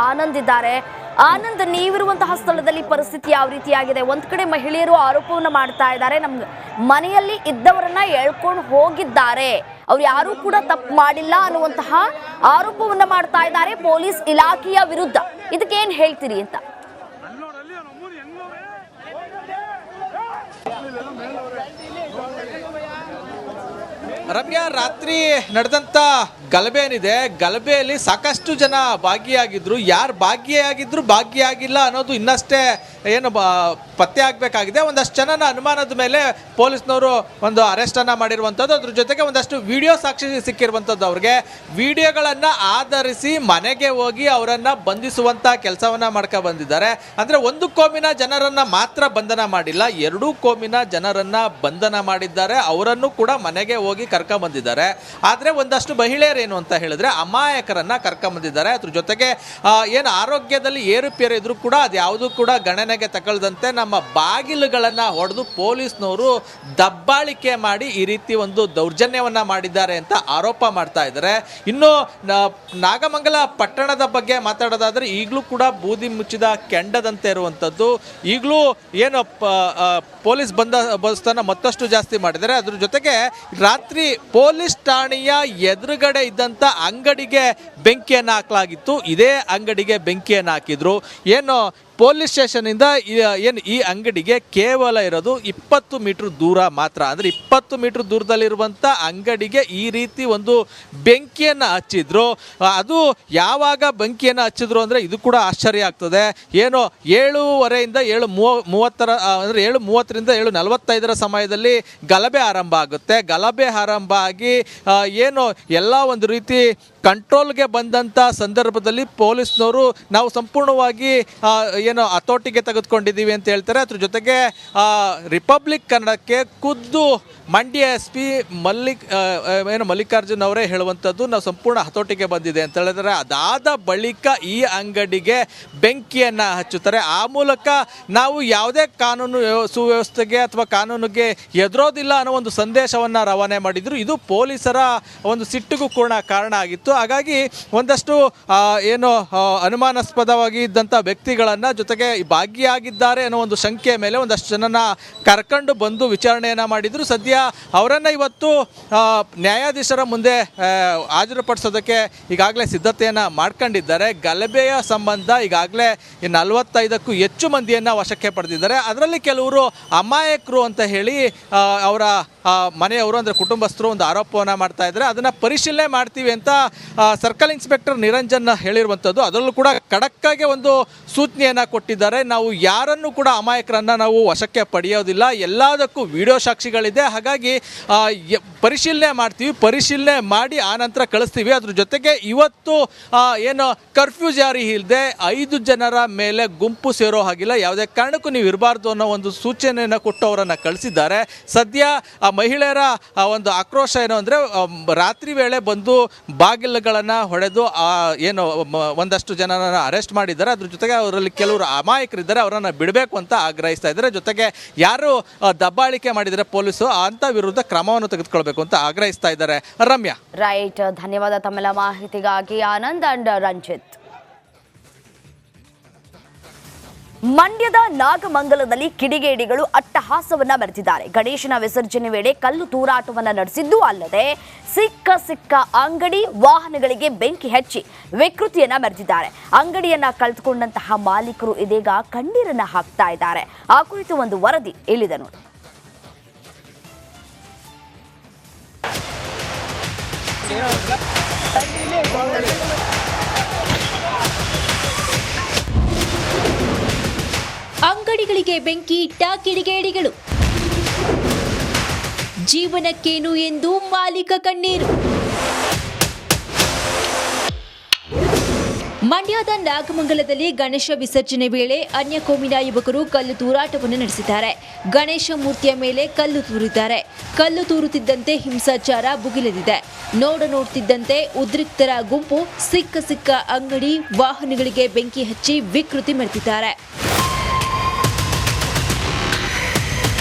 ಆನಂದ್ ಇದ್ದಾರೆ. ಆನಂದ್, ನೀವಿರುವಂತಹ ಸ್ಥಳದಲ್ಲಿ ಪರಿಸ್ಥಿತಿ ಯಾವ ರೀತಿಯಾಗಿದೆ? ಒಂದ್ ಕಡೆ ಮಹಿಳೆಯರು ಆರೋಪವನ್ನು ಮಾಡ್ತಾ ಇದ್ದಾರೆ, ನಮ್ಗೆ ಮನೆಯಲ್ಲಿ ಇದ್ದವರನ್ನ ಎಳ್ಕೊಂಡು ಹೋಗಿದ್ದಾರೆ, ಅವ್ರು ಯಾರೂ ಕೂಡ ತಪ್ಪು ಮಾಡಿಲ್ಲ ಅನ್ನುವಂತಹ ಆರೋಪವನ್ನ ಮಾಡ್ತಾ ಇದ್ದಾರೆ ಪೊಲೀಸ್ ಇಲಾಖೆಯ ವಿರುದ್ಧ. ಇದಕ್ಕೆ ಏನ್ ಹೇಳ್ತೀರಿ ಅಂತ? ರಮ್ಯಾ, ರಾತ್ರಿ ನಡೆದಂಥ ಗಲಭೆ ಏನಿದೆ, ಗಲಭೆಯಲ್ಲಿ ಸಾಕಷ್ಟು ಜನ ಭಾಗಿಯಾಗಿದ್ರು. ಯಾರು ಭಾಗಿಯಾಗಿಲ್ಲ ಅನ್ನೋದು ಇನ್ನಷ್ಟೇ ಏನು ಪತ್ತೆ ಆಗಬೇಕಾಗಿದೆ. ಒಂದಷ್ಟು ಜನನ ಅನುಮಾನದ ಮೇಲೆ ಪೊಲೀಸ್ನವರು ಒಂದು ಅರೆಸ್ಟನ್ನು ಮಾಡಿರುವಂಥದ್ದು. ಅದ್ರ ಜೊತೆಗೆ ಒಂದಷ್ಟು ವಿಡಿಯೋ ಸಾಕ್ಷಿ ಸಿಕ್ಕಿರುವಂಥದ್ದು. ಅವ್ರಿಗೆ ವಿಡಿಯೋಗಳನ್ನು ಆಧರಿಸಿ ಮನೆಗೆ ಹೋಗಿ ಅವರನ್ನು ಬಂಧಿಸುವಂಥ ಕೆಲಸವನ್ನು ಮಾಡ್ಕೊ ಬಂದಿದ್ದಾರೆ. ಅಂದರೆ ಒಂದು ಕೋಮಿನ ಜನರನ್ನು ಮಾತ್ರ ಬಂಧನ ಮಾಡಿಲ್ಲ, ಎರಡೂ ಕೋಮಿನ ಜನರನ್ನು ಬಂಧನ ಮಾಡಿದ್ದಾರೆ. ಅವರನ್ನು ಕೂಡ ಮನೆಗೆ ಹೋಗಿ ಕರ್ಕೊಂಬಂದಿದ್ದಾರೆ. ಆದರೆ ಒಂದಷ್ಟು ಮಹಿಳೆಯರು ಏನು ಅಂತ ಹೇಳಿದ್ರೆ ಅಮಾಯಕರನ್ನ ಕರ್ಕೊಂಬಂದಿದ್ದಾರೆ. ಅದ್ರ ಜೊತೆಗೆ ಏನು ಆರೋಗ್ಯದಲ್ಲಿ ಏರುಪೇರು ಇದ್ರೂ ಕೂಡ ಅದು ಯಾವುದು ಕೂಡ ಗಣನೆಗೆ ತಗೊಳ್ದಂತೆ ನಮ್ಮ ಬಾಗಿಲುಗಳನ್ನು ಹೊಡೆದು ಪೊಲೀಸ್ನವರು ದಬ್ಬಾಳಿಕೆ ಮಾಡಿ ಈ ರೀತಿ ಒಂದು ದೌರ್ಜನ್ಯವನ್ನ ಮಾಡಿದ್ದಾರೆ ಅಂತ ಆರೋಪ ಮಾಡ್ತಾ ಇದ್ದಾರೆ. ಇನ್ನು ನಾಗಮಂಗಲ ಪಟ್ಟಣದ ಬಗ್ಗೆ ಮಾತಾಡೋದಾದ್ರೆ ಈಗಲೂ ಕೂಡ ಬೂದಿ ಮುಚ್ಚಿದ ಕೆಂಡದಂತೆ ಇರುವಂಥದ್ದು. ಈಗಲೂ ಏನು ಪೊಲೀಸ್ ಬಂದೋಬಸ್ತನ್ನ ಮತ್ತಷ್ಟು ಜಾಸ್ತಿ ಮಾಡಿದ್ದಾರೆ. ಅದ್ರ ಜೊತೆಗೆ ರಾತ್ರಿ ಪೊಲೀಸ್ ಠಾಣೆಯ ಎದುರುಗಡೆ ಇದ್ದಂಥ ಅಂಗಡಿಗೆ ಬೆಂಕಿಯನ್ನು ಹಾಕಲಾಗಿತ್ತು. ಇದೇ ಅಂಗಡಿಗೆ ಬೆಂಕಿಯನ್ನು ಹಾಕಿದ್ರು. ಏನು ಪೊಲೀಸ್ ಸ್ಟೇಷನಿಂದ ಏನು ಈ ಅಂಗಡಿಗೆ ಕೇವಲ ಇರೋದು 20 ಮೀಟರ್ ದೂರ ಮಾತ್ರ. ಅಂದರೆ 20 ಮೀಟರ್ ದೂರದಲ್ಲಿರುವಂಥ ಅಂಗಡಿಗೆ ಈ ರೀತಿ ಒಂದು ಬೆಂಕಿಯನ್ನು ಹಚ್ಚಿದ್ರು. ಅದು ಯಾವಾಗ ಬೆಂಕಿಯನ್ನು ಹಚ್ಚಿದ್ರು ಅಂದರೆ ಇದು ಕೂಡ ಆಶ್ಚರ್ಯ ಆಗ್ತದೆ. ಏನು 7:15 7:30 ಅಂದರೆ 7:30ರಿಂದ 7:45 ಸಮಯದಲ್ಲಿ ಗಲಭೆ ಆರಂಭ ಆಗುತ್ತೆ. ಗಲಭೆ ಆರಂಭ ಆಗಿ ಏನು ಎಲ್ಲ ಒಂದು ರೀತಿ ಕಂಟ್ರೋಲ್ಗೆ ಬಂದಂಥ ಸಂದರ್ಭದಲ್ಲಿ ಪೊಲೀಸ್ನವರು ನಾವು ಸಂಪೂರ್ಣವಾಗಿ ಏನು ಹತೋಟಿಗೆ ತೆಗೆದುಕೊಂಡಿದ್ದೀವಿ ಅಂತ ಹೇಳ್ತಾರೆ. ಅದ್ರ ಜೊತೆಗೆ ರಿಪಬ್ಲಿಕ್ ಕನ್ನಡಕ್ಕೆ ಖುದ್ದು ಮಂಡ್ಯ SP ಮಲ್ಲಿಕಾರ್ಜುನ್ ಅವರೇ ಹೇಳುವಂಥದ್ದು, ನಾವು ಸಂಪೂರ್ಣ ಹತೋಟಿಗೆ ಬಂದಿದೆ ಅಂತ ಹೇಳಿದರೆ ಅದಾದ ಬಳಿಕ ಈ ಅಂಗಡಿಗೆ ಬೆಂಕಿಯನ್ನು ಹಚ್ಚುತ್ತಾರೆ. ಆ ಮೂಲಕ ನಾವು ಯಾವುದೇ ಕಾನೂನು ಸುವ್ಯವಸ್ಥೆಗೆ ಅಥವಾ ಕಾನೂನಿಗೆ ಎದುರೋದಿಲ್ಲ ಅನ್ನೋ ಒಂದು ಸಂದೇಶವನ್ನು ರವಾನೆ ಮಾಡಿದ್ರು. ಇದು ಪೊಲೀಸರ ಒಂದು ಸಿಟ್ಟಿಗೂ ಕೂಡ ಕಾರಣ ಆಗಿತ್ತು. ಹಾಗಾಗಿ ಒಂದಷ್ಟು ಏನು ಅನುಮಾನಾಸ್ಪದವಾಗಿ ಇದ್ದಂಥ ವ್ಯಕ್ತಿಗಳನ್ನು ಜೊತೆಗೆ ಭಾಗಿಯಾಗಿದ್ದಾರೆ ಅನ್ನೋ ಒಂದು ಶಂಕೆಯ ಮೇಲೆ ಒಂದಷ್ಟು ಜನನ ಕರ್ಕೊಂಡು ಬಂದು ವಿಚಾರಣೆಯನ್ನು ಮಾಡಿದರು. ಸದ್ಯ ಅವರನ್ನು ಇವತ್ತು ನ್ಯಾಯಾಧೀಶರ ಮುಂದೆ ಹಾಜರುಪಡಿಸೋದಕ್ಕೆ ಈಗಾಗಲೇ ಸಿದ್ಧತೆಯನ್ನು ಮಾಡ್ಕೊಂಡಿದ್ದಾರೆ. ಗಲಭೆಯ ಸಂಬಂಧ ಈಗಾಗಲೇ 45ಕ್ಕೂ ಹೆಚ್ಚು ಮಂದಿಯನ್ನು ವಶಕ್ಕೆ ಪಡೆದಿದ್ದಾರೆ. ಅದರಲ್ಲಿ ಕೆಲವರು ಅಮಾಯಕರು ಅಂತ ಹೇಳಿ ಅವರ ಮನೆಯವರು ಅಂದರೆ ಕುಟುಂಬಸ್ಥರು ಒಂದು ಆರೋಪವನ್ನು ಮಾಡ್ತಾ ಇದ್ದಾರೆ. ಅದನ್ನು ಪರಿಶೀಲನೆ ಮಾಡ್ತೀವಿ ಅಂತ ಸರ್ಕಲ್ ಇನ್ಸ್ಪೆಕ್ಟರ್ ನಿರಂಜನ್ ಹೇಳಿರುವಂಥದ್ದು. ಅದರಲ್ಲೂ ಕೂಡ ಖಡಕ್ಕಾಗಿ ಒಂದು ಸೂಚನೆಯನ್ನು ಕೊಟ್ಟಿದ್ದಾರೆ. ನಾವು ಯಾರನ್ನು ಕೂಡ ಅಮಾಯಕರನ್ನು ನಾವು ವಶಕ್ಕೆ ಪಡೆಯೋದಿಲ್ಲ, ಎಲ್ಲದಕ್ಕೂ ವಿಡಿಯೋ ಸಾಕ್ಷಿಗಳಿದೆ, ಹಾಗಾಗಿ ಪರಿಶೀಲನೆ ಮಾಡ್ತೀವಿ, ಪರಿಶೀಲನೆ ಮಾಡಿ ಆನಂತರ ಕಳಿಸ್ತೀವಿ. ಅದ್ರ ಜೊತೆಗೆ ಇವತ್ತು ಏನು ಕರ್ಫ್ಯೂ ಜಾರಿ ಇಲ್ಲದೆ 5 ಜನರ ಮೇಲೆ ಗುಂಪು ಸೇರೋ ಹಾಗಿಲ್ಲ, ಯಾವುದೇ ಕಾರಣಕ್ಕೂ ನೀವು ಇರಬಾರ್ದು ಅನ್ನೋ ಒಂದು ಸೂಚನೆಯನ್ನು ಕೊಟ್ಟು ಅವರನ್ನು ಕಳಿಸಿದ್ದಾರೆ. ಸದ್ಯ ಆ ಮಹಿಳೆಯರ ಒಂದು ಆಕ್ರೋಶ ಏನು ಅಂದರೆ ರಾತ್ರಿ ವೇಳೆ ಬಂದು ಬಾಗಿಲುಗಳನ್ನು ಹೊಡೆದು ಏನು ಒಂದಷ್ಟು ಜನರನ್ನು ಅರೆಸ್ಟ್ ಮಾಡಿದ್ದಾರೆ. ಅದ್ರ ಜೊತೆಗೆ ಅವರಲ್ಲಿ ಕೆಲವರು ಅಮಾಯಕರಿದ್ದಾರೆ, ಅವರನ್ನು ಬಿಡಬೇಕು ಅಂತ ಆಗ್ರಹಿಸ್ತಾ ಇದ್ದಾರೆ. ಜೊತೆಗೆ ಯಾರು ದಬ್ಬಾಳಿಕೆ ಮಾಡಿದರೆ ಪೊಲೀಸು ಅಂತ ವಿರುದ್ಧ ಕ್ರಮವನ್ನು ತೆಗೆದುಕೊಳ್ಬೇಕು ಅಂತ ಆಗ್ರಹಿಸ್ತಾ ಇದ್ದಾರೆ. ರಮ್ಯಾ, ರೈಟ್, ಧನ್ಯವಾದ ತಮ್ಮೆಲ್ಲ ಮಾಹಿತಿಗಾಗಿ ಆನಂದ್ ಅಂಡ್ ರಂಜಿತ್. ಮಂಡ್ಯದ ನಾಗಮಂಗಲದಲ್ಲಿ ಕಿಡಿಗೇಡಿಗಳು ಅಟ್ಟಹಾಸವನ್ನ ಮೆರೆದಿದ್ದಾರೆ. ಗಣೇಶನ ವಿಸರ್ಜನೆ ವೇಳೆ ಕಲ್ಲು ತೂರಾಟವನ್ನ ನಡೆಸಿದ್ದು ಅಲ್ಲದೆ ಸಿಕ್ಕ ಅಂಗಡಿ ವಾಹನಗಳಿಗೆ ಬೆಂಕಿ ಹಚ್ಚಿ ವಿಕೃತಿಯನ್ನ ಮೆರೆದಿದ್ದಾರೆ. ಅಂಗಡಿಯನ್ನ ಕಳೆದುಕೊಂಡಂತಹ ಮಾಲೀಕರು ಇದೀಗ ಕಣ್ಣೀರನ್ನ ಹಾಕ್ತಾ ಇದ್ದಾರೆ. ಆ ಕುರಿತು ಒಂದು ವರದಿ ಇಲ್ಲಿದೆ ನೋಡಿ. ಅಂಗಡಿಗಳಿಗೆ ಬೆಂಕಿ ಇಟ್ಟ ಕಿಡಿಗೇಡಿಗಳು, ಜೀವನಕ್ಕೇನು ಎಂದು ಮಾಲೀಕ ಕಣ್ಣೀರು. ಮಂಡ್ಯದ ನಾಗಮಂಗಲದಲ್ಲಿ ಗಣೇಶ ವಿಸರ್ಜನೆ ವೇಳೆ ಅನ್ಯ ಕೋಮಿನ ಯುವಕರು ಕಲ್ಲು ತೂರಾಟವನ್ನು ನಡೆಸಿದ್ದಾರೆ. ಗಣೇಶ ಮೂರ್ತಿಯ ಮೇಲೆ ಕಲ್ಲು ತೂರಿದ್ದಾರೆ. ಕಲ್ಲು ತೂರುತ್ತಿದ್ದಂತೆ ಹಿಂಸಾಚಾರ ಭುಗಿಲೆದಿದೆ. ನೋಡುತ್ತಿದ್ದಂತೆ ಉದ್ರಿಕ್ತರ ಗುಂಪು ಸಿಕ್ಕ ಅಂಗಡಿ ವಾಹನಗಳಿಗೆ ಬೆಂಕಿ ಹಚ್ಚಿ ವಿಕೃತಿ ಮೆರೆದಿದ್ದಾರೆ.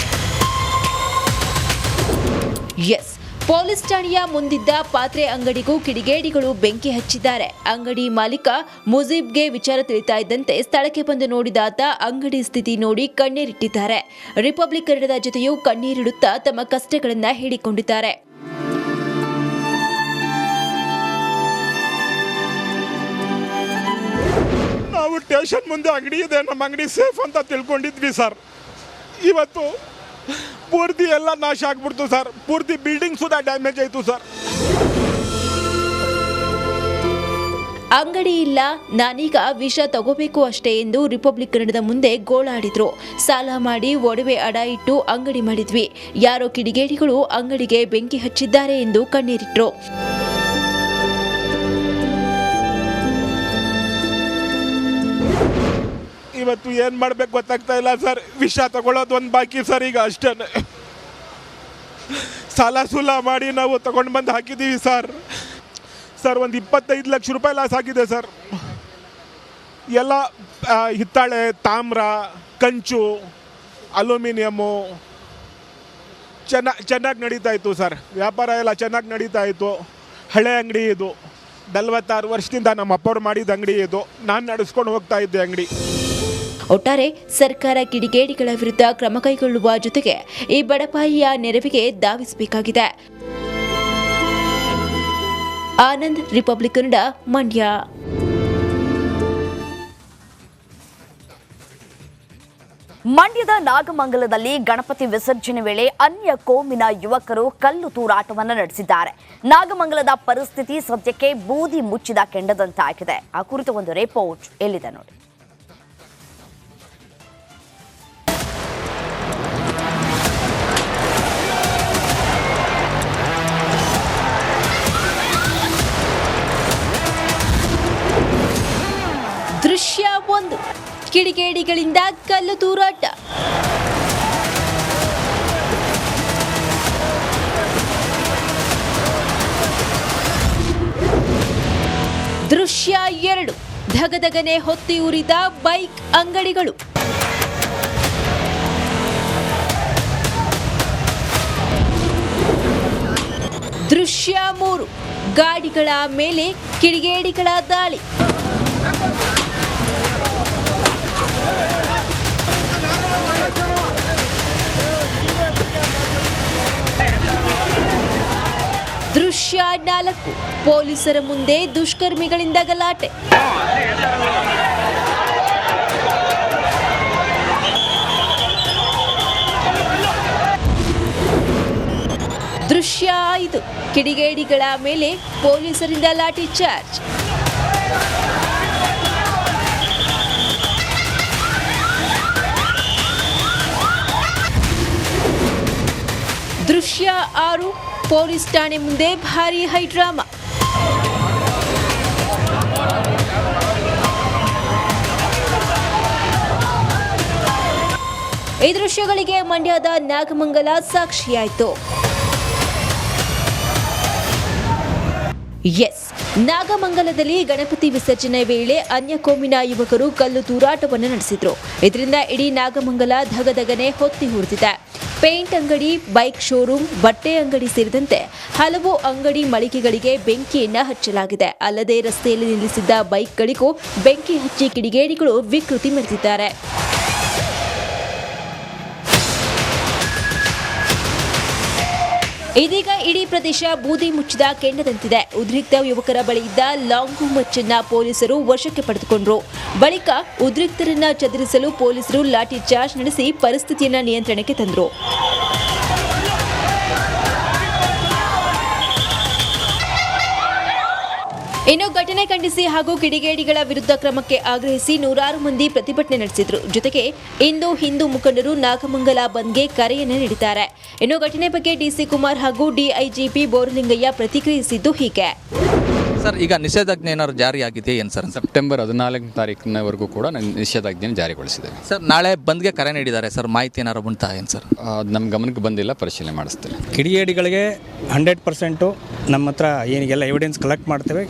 ಪೊಲೀಸ್ ಠಾಣೆಯ ಮುಂದಿದ್ದ ಪಾತ್ರೆ ಅಂಗಡಿಗೂ ಕಿಡಿಗೇಡಿಗಳು ಬೆಂಕಿ ಹಚ್ಚಿದ್ದಾರೆ. ಅಂಗಡಿ ಮಾಲೀಕ ಮುಜೀಬ್ಗೆ ವಿಚಾರ ತಿಳಿತಾ ಇದ್ದಂತೆ ಸ್ಥಳಕ್ಕೆ ಬಂದು ನೋಡಿದ ಆತ ಅಂಗಡಿ ಸ್ಥಿತಿ ನೋಡಿ ಕಣ್ಣೀರಿಟ್ಟಿದ್ದಾರೆ. ರಿಪಬ್ಲಿಕ್ ಕನ್ನಡದ ಜೊತೆಯೂ ಕಣ್ಣೀರಿಡುತ್ತಾ ತಮ್ಮ ಕಷ್ಟಗಳನ್ನ ಹೇಳಿಕೊಂಡಿದ್ದಾರೆ. ನಾವು ಸ್ಟೇಷನ್ ಮುಂದೆ ಅಂಗಡಿ ಇದೆ, ನಮ್ಮ ಅಂಗಡಿ ಸೇಫ್ ಅಂತ ತಿಳ್ಕೊಂಡಿದ್ವಿ ಸರ್. ಇವತ್ತು ಪೂರ್ತಿ ಎಲ್ಲ ನಾಶ ಆಗ್ಬಿಡ್ತು ಸರ್. ಪೂರ್ತಿ ಬಿಲ್ಡಿಂಗ್ ಸುಧಾ ಡ್ಯಾಮೇಜ್ ಆಯಿತು ಸರ್. ಅಂಗಡಿ ಇಲ್ಲ, ನಾನೀಗ ವಿಷ ತಗೋಬೇಕು ಅಷ್ಟೇ ಎಂದು ರಿಪಬ್ಲಿಕ್ ಕನ್ನಡದ ಮುಂದೆ ಗೋಳಾಡಿದ್ರು. ಸಾಲ ಮಾಡಿ ಒಡವೆ ಅಡ ಇಟ್ಟು ಅಂಗಡಿ ಮಾಡಿದ್ವಿ, ಯಾರೋ ಕಿಡಿಗೇಡಿಗಳು ಅಂಗಡಿಗೆ ಬೆಂಕಿ ಹಚ್ಚಿದ್ದಾರೆ ಎಂದು ಕಣ್ಣೀರಿಟ್ರು. ಇವತ್ತು ಏನು ಮಾಡ್ಬೇಕು ಗೊತ್ತಾಗ್ತಾ ಇಲ್ಲ ಸರ್. ವಿಷ ತಗೊಳ್ಳೋದು ಒಂದು ಬಾಕಿ ಸರ್. ಈಗ ಅಷ್ಟೇ ಸಾಲ ಸೂಲ ಮಾಡಿ ನಾವು ತಗೊಂಡು ಬಂದು ಹಾಕಿದ್ದೀವಿ ಸರ್. ಒಂದು 25 ಲಕ್ಷ ರೂಪಾಯಿ ಲಾಸ್ ಆಗಿದೆ ಸರ್. ಎಲ್ಲ ಹಿತ್ತಾಳೆ, ತಾಮ್ರ, ಕಂಚು, ಅಲ್ಯೂಮಿನಿಯಮ್ಮು ಚೆನ್ನಾಗಿ ನಡೀತಾ ಇತ್ತು ಸರ್. ವ್ಯಾಪಾರ ಎಲ್ಲ ಚೆನ್ನಾಗಿ ನಡೀತಾ ಇತ್ತು. ಹಳೆ ಅಂಗಡಿ ಇದು, 46 ವರ್ಷದಿಂದ ನಮ್ಮ ಅಪ್ಪವ್ರು ಮಾಡಿದ ಅಂಗಡಿ ಇದು. ನಾನು ನಡೆಸ್ಕೊಂಡು ಹೋಗ್ತಾ ಇದ್ದೆ ಅಂಗಡಿ. ಒಟ್ಟಾರೆ ಸರ್ಕಾರ ಕಿಡಿಗೇಡಿಗಳ ವಿರುದ್ಧ ಕ್ರಮ ಕೈಗೊಳ್ಳುವ ಜೊತೆಗೆ ಈ ಬಡಪಾಯಿಯ ನೆರವಿಗೆ ಧಾವಿಸಬೇಕಾಗಿದೆ. ಆನಂದ್, ರಿಪಬ್ಲಿಕ್ ಕನ್ನಡ, ಮಂಡ್ಯ. ಮಂಡ್ಯದ ನಾಗಮಂಗಲದಲ್ಲಿ ಗಣಪತಿ ವಿಸರ್ಜನೆ ವೇಳೆ ಅನ್ಯ ಕೋಮಿನ ಯುವಕರು ಕಲ್ಲು ತೂರಾಟವನ್ನು ನಡೆಸಿದ್ದಾರೆ. ನಾಗಮಂಗಲದ ಪರಿಸ್ಥಿತಿ ಸದ್ಯಕ್ಕೆ ಬೂದಿ ಮುಚ್ಚಿದ ಕೆಂಡದಂತಾಗಿದೆ. ಆ ಕುರಿತು ಒಂದು ರಿಪೋರ್ಟ್ ಎಲ್ಲಿದೆ ನೋಡಿ. ದೃಶ್ಯ 1, ಕಿಡಿಗೇಡಿಗಳಿಂದ ಕಲ್ಲು ತೂರಾಟ. ದೃಶ್ಯ 2, ಧಗಧಗನೆ ಹೊತ್ತಿ ಉರಿದ ಬೈಕ್ ಅಂಗಡಿಗಳು. ದೃಶ್ಯ 3, ಗಾಡಿಗಳ ಮೇಲೆ ಕಿಡಿಗೇಡಿಗಳ ದಾಳಿ. ದೃಶ್ಯ 4, ಪೊಲೀಸರ ಮುಂದೆ ದುಷ್ಕರ್ಮಿಗಳಿಂದ ಗಲಾಟೆ. ದೃಶ್ಯ 5, ಕಿಡಿಗೇಡಿಗಳ ಮೇಲೆ ಪೊಲೀಸರಿಂದ ಲಾಠಿ ಚಾರ್ಜ್. ದೃಶ್ಯ 6, ಪೊಲೀಸ್ ಠಾಣೆ ಮುಂದೆ ಭಾರೀ ಹೈಡ್ರಾಮಾ. ಈ ದೃಶ್ಯಗಳಿಗೆ ಮಂಡ್ಯದ ನಾಗಮಂಗಲ ಸಾಕ್ಷಿಯಾಯಿತು. ನಾಗಮಂಗಲದಲ್ಲಿ ಗಣಪತಿ ವಿಸರ್ಜನೆ ವೇಳೆ ಅನ್ಯ ಕೋಮಿನ ಯುವಕರು ಕಲ್ಲು ತೂರಾಟವನ್ನು ನಡೆಸಿದ್ರು. ಇದರಿಂದ ಇಡೀ ನಾಗಮಂಗಲ ಧಗಧಗನೆ ಹೊತ್ತಿ ಉರಿದಿದೆ. ಪೇಂಟ್ ಅಂಗಡಿ, ಬೈಕ್ ಶೋರೂಮ್, ಬಟ್ಟೆ ಅಂಗಡಿ ಸೇರಿದಂತೆ ಹಲವು ಅಂಗಡಿ ಮಳಿಗೆಗಳಿಗೆ ಬೆಂಕಿಯನ್ನ ಹಚ್ಚಲಾಗಿದೆ. ಅಲ್ಲದೆ ರಸ್ತೆಯಲ್ಲಿ ನಿಲ್ಲಿಸಿದ್ದ ಬೈಕ್ಗಳಿಗೂ ಬೆಂಕಿ ಹಚ್ಚಿ ಕಿಡಿಗೇಡಿಗಳು ವಿಕೃತಿ ಮೆರೆದಿದ್ದಾರೆ. ಇದೀಗ ಇಡೀ ಪ್ರದೇಶ ಬೂದಿ ಮುಚ್ಚಿದ ಕೆಂಡದಂತಿದೆ. ಉದ್ರಿಕ್ತ ಯುವಕರ ಬಳಿ ಇದ್ದ ಲಾಂಗು ಮಚ್ಚನ್ನ ಪೊಲೀಸರು ವಶಕ್ಕೆ ಪಡೆದುಕೊಂಡರು. ಬಳಿಕ ಉದ್ರಿಕ್ತರನ್ನ ಚದುರಿಸಲು ಪೊಲೀಸರು ಲಾಠಿ ಚಾರ್ಜ್ ನಡೆಸಿ ಪರಿಸ್ಥಿತಿಯನ್ನ ನಿಯಂತ್ರಣಕ್ಕೆ ತಂದರು. ಇನ್ನು ಘಟನೆ ಖಂಡಿಸಿ ಹಾಗೂ ಕಿಡಿಗೇಡಿಗಳ ವಿರುದ್ಧ ಕ್ರಮಕ್ಕೆ ಆಗ್ರಹಿಸಿ ನೂರಾರು ಮಂದಿ ಪ್ರತಿಭಟನೆ ನಡೆಸಿದ್ರು. ಜೊತೆಗೆ ಇಂದು ಹಿಂದೂ ಮುಖಂಡರು ನಾಗಮಂಗಲ ಬಂದ್ಗೆ ಕರೆಯನ್ನು ನೀಡಿದ್ದಾರೆ. ಇನ್ನು ಘಟನೆ ಬಗ್ಗೆ ಡಿಸಿ ಕುಮಾರ್ ಹಾಗೂ ಡಿಐಜಿಪಿ ಬೋರಲಿಂಗಯ್ಯ ಪ್ರತಿಕ್ರಿಯಿಸಿದ್ದು ಹೀಗೆ. ಸರ್, ಈಗ ನಿಷೇಧಾಜ್ಞೆ ಏನಾದ್ರು ಜಾರಿಯಾಗಿದೆ ಏನು ಸರ್? ಸೆಪ್ಟೆಂಬರ್ 14ನೇ ತಾರೀಕಿನವರೆಗೂ ಕೂಡ ನಿಷೇಧಾಜ್ಞೆ ಜಾರಿಗೊಳಿಸಿದ್ದೇವೆ. ಸರ್, ನಾಳೆ ಬಂದ್ಗೆ ಕರೆ ನೀಡಿದ್ದಾರೆ ಸರ್, ಮಾಹಿತಿ ಏನಾರು ಉಂಟಾ ಏನು ಸರ್? ಅದು ನಮ್ಮ ಗಮನಕ್ಕೆ ಬಂದಿಲ್ಲ, ಪರಿಶೀಲನೆ ಮಾಡಿಸ್ತೇವೆ. ಕಿಡಿಗೇಡಿಗಳಿಗೆ 100% ನಮ್ಮ ಹತ್ರ ಏನಿಗೆಲ್ಲ ಎವಿಡೆನ್ಸ್ ಕಲೆಕ್ಟ್ ಮಾಡ್ತೇವೆ.